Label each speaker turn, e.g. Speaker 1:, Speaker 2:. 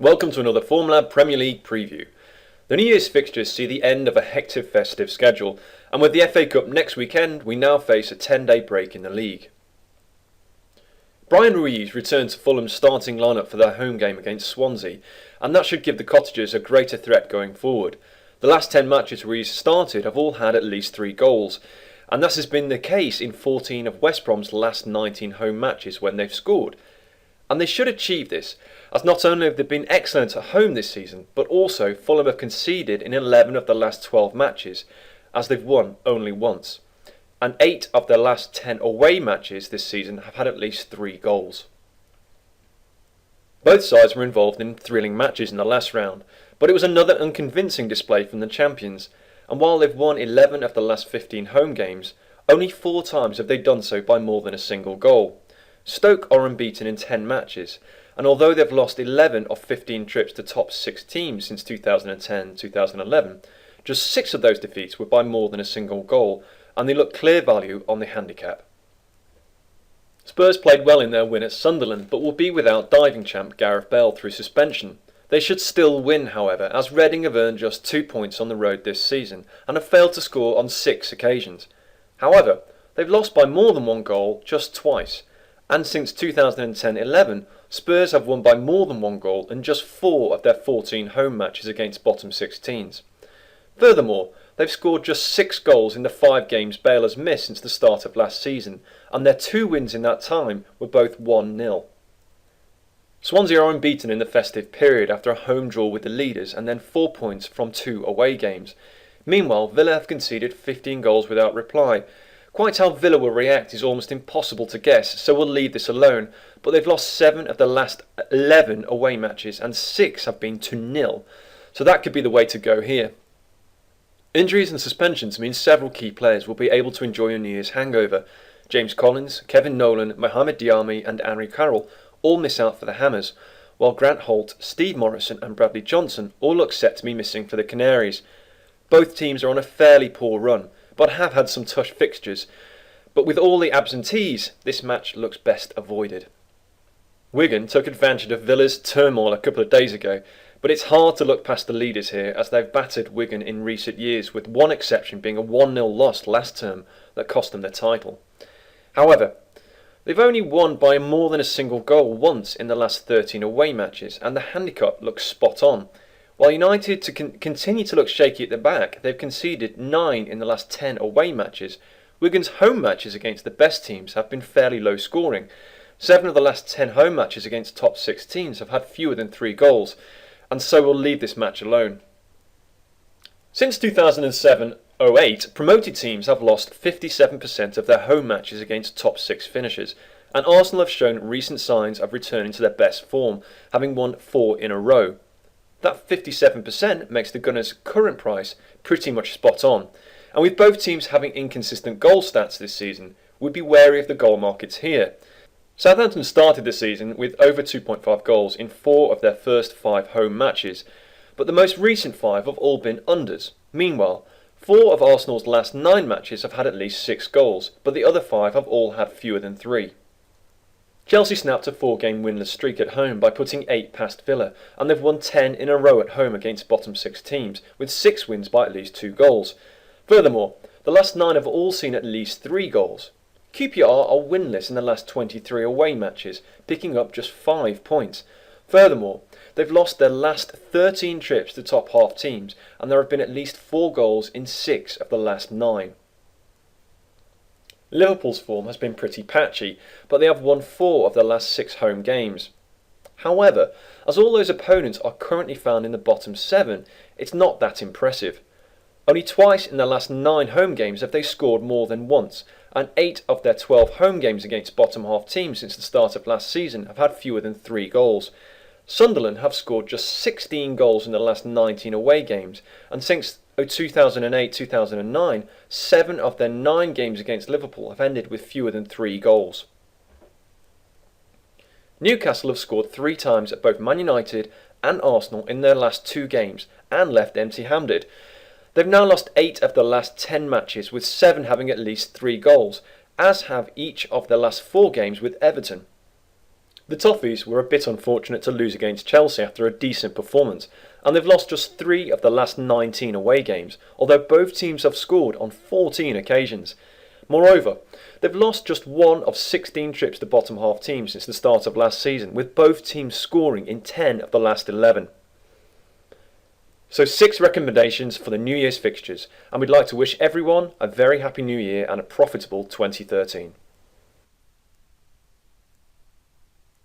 Speaker 1: Welcome to another Formlab Premier League preview. The New Year's fixtures see the end of a hectic festive schedule, and with the FA Cup next weekend, we now face a 10-day break in the league. Bryan Ruiz returned to Fulham's starting lineup for their home game against Swansea, and that should give the Cottagers a greater threat going forward. The last 10 matches Ruiz started have all had at least 3 goals, and this has been the case in 14 of West Brom's last 19 home matches when they've scored. And they should achieve this, as not only have they been excellent at home this season, but also Fulham have conceded in 11 of the last 12 matches, as they've won only once. And 8 of their last 10 away matches this season have had at least 3 goals. Both sides were involved in thrilling matches in the last round, but it was another unconvincing display from the champions, and while they've won 11 of the last 15 home games, only 4 times have they done so by more than a single goal. Stoke are unbeaten in 10 matches, and although they've lost 11 of 15 trips to top 6 teams since 2010-2011, just 6 of those defeats were by more than a single goal, and they look clear value on the handicap. Spurs played well in their win at Sunderland, but will be without diving champ Gareth Bale through suspension. They should still win, however, as Reading have earned just 2 points on the road this season, and have failed to score on 6 occasions. However, they've lost by more than 1 goal just twice, and since 2010-11, Spurs have won by more than 1 goal in just 4 of their 14 home matches against bottom 6 teams. Furthermore, they've scored just 6 goals in the 5 games Bale has missed since the start of last season, and their 2 wins in that time were both 1-0. Swansea are unbeaten in the festive period after a home draw with the leaders and then 4 points from 2 away games. Meanwhile, Villa have conceded 15 goals without reply. Quite how Villa will react is almost impossible to guess, so we'll leave this alone, but they've lost 7 of the last 11 away matches and 6 have been 2-0, so that could be the way to go here. Injuries and suspensions mean several key players will be able to enjoy a New Year's hangover. James Collins, Kevin Nolan, Mohamed Diame and Henry Carroll all miss out for the Hammers, while Grant Holt, Steve Morrison and Bradley Johnson all look set to be missing for the Canaries. Both teams are on a fairly poor run, but have had some tough fixtures, but with all the absentees, this match looks best avoided. Wigan took advantage of Villa's turmoil a couple of days ago, but it's hard to look past the leaders here as they've battered Wigan in recent years, with one exception being a 1-0 loss last term that cost them the title. However, they've only won by more than a single goal once in the last 13 away matches, and the handicap looks spot on. While United continue to look shaky at the back, they've conceded 9 in the last 10 away matches. Wigan's home matches against the best teams have been fairly low scoring. 7 of the last 10 home matches against top 6 teams have had fewer than 3 goals, and so we'll leave this match alone. Since 2007-08, promoted teams have lost 57% of their home matches against top 6 finishers, and Arsenal have shown recent signs of returning to their best form, having won 4 in a row. That 57% makes the Gunners' current price pretty much spot on, and with both teams having inconsistent goal stats this season, we'd be wary of the goal markets here. Southampton started the season with over 2.5 goals in 4 of their first 5 home matches, but the most recent 5 have all been unders. Meanwhile, 4 of Arsenal's last 9 matches have had at least 6 goals, but the other 5 have all had fewer than 3. Chelsea snapped a 4-game winless streak at home by putting 8 past Villa, and they've won 10 in a row at home against bottom 6 teams, with 6 wins by at least 2 goals. Furthermore, the last 9 have all seen at least 3 goals. QPR are winless in the last 23 away matches, picking up just 5 points. Furthermore, they've lost their last 13 trips to top half teams, and there have been at least 4 goals in 6 of the last 9. Liverpool's form has been pretty patchy, but they have won 4 of their last 6 home games. However, as all those opponents are currently found in the bottom 7, it's not that impressive. Only twice in their last 9 home games have they scored more than once, and 8 of their 12 home games against bottom half teams since the start of last season have had fewer than 3 goals. Sunderland have scored just 16 goals in the last 19 away games, and since 2008-2009, 7 of their 9 games against Liverpool have ended with fewer than 3 goals. Newcastle have scored 3 times at both Man United and Arsenal in their last 2 games and left empty-handed. They've now lost 8 of the last 10 matches, with 7 having at least 3 goals, as have each of their last 4 games with Everton. The Toffees were a bit unfortunate to lose against Chelsea after a decent performance, and they've lost just 3 of the last 19 away games, although both teams have scored on 14 occasions. Moreover, they've lost just 1 of 16 trips to bottom half teams since the start of last season, with both teams scoring in 10 of the last 11. So 6 recommendations for the New Year's fixtures, and we'd like to wish everyone a very happy New Year and a profitable 2013.